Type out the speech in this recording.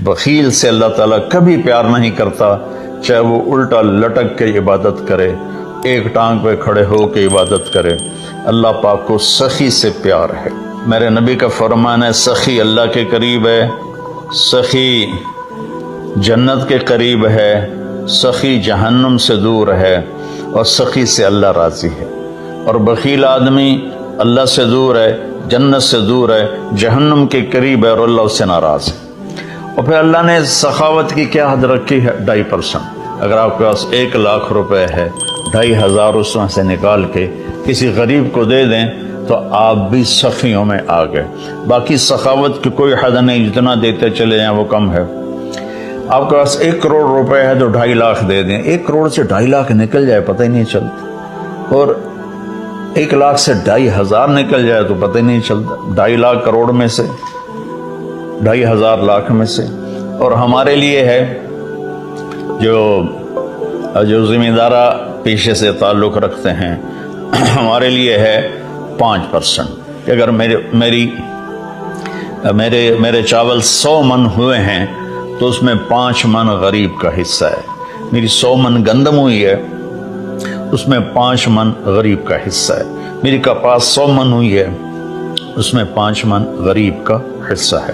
بخیل سے اللہ تعالیٰ کبھی پیار نہیں کرتا، چاہے وہ الٹا لٹک کے عبادت کرے، ایک ٹانگ پہ کھڑے ہو کے عبادت کرے۔ اللہ پاک کو سخی سے پیار ہے۔ میرے نبی کا فرمان ہے، سخی اللہ کے قریب ہے، سخی جنت کے قریب ہے، سخی جہنم سے دور ہے، اور سخی سے اللہ راضی ہے۔ اور بخیل آدمی اللہ سے دور ہے، جنت سے دور ہے، جہنم کے قریب ہے، اور اللہ اس سے ناراض ہے۔ اور پھر اللہ نے سخاوت کی کیا حد رکھی ہے؟ 2.5%۔ اگر آپ کے پاس 1,00,000 روپے ہے، 2,500 اس میں سے نکال کے کسی غریب کو دے دیں تو آپ بھی سخیوں میں آ گئے۔ باقی سخاوت کی کوئی حد نہیں، جتنا دیتے چلے جائیں وہ کم ہے۔ آپ کے پاس 1 کروڑ روپے ہے تو 2.5 لاکھ دے دیں، 1 کروڑ سے 2.5 لاکھ نکل جائے پتہ ہی نہیں چلتا، اور 1 لاکھ سے 2,500 نکل جائے تو پتہ ہی نہیں چلتا۔ 2.5 لاکھ کروڑ میں سے، 2,500 لاکھ میں سے۔ اور ہمارے لیے ہے جو ذمہ دارہ پیشے سے تعلق رکھتے ہیں، ہمارے لیے ہے 5%، کہ اگر میرے چاول 100 من ہوئے ہیں تو اس میں 5 من غریب کا حصہ ہے۔ میری 100 من گندم ہوئی ہے، اس میں 5 من غریب کا حصہ ہے۔ میری کپاس 100 من ہوئی ہے، اس میں 5 من غریب کا حصہ ہے۔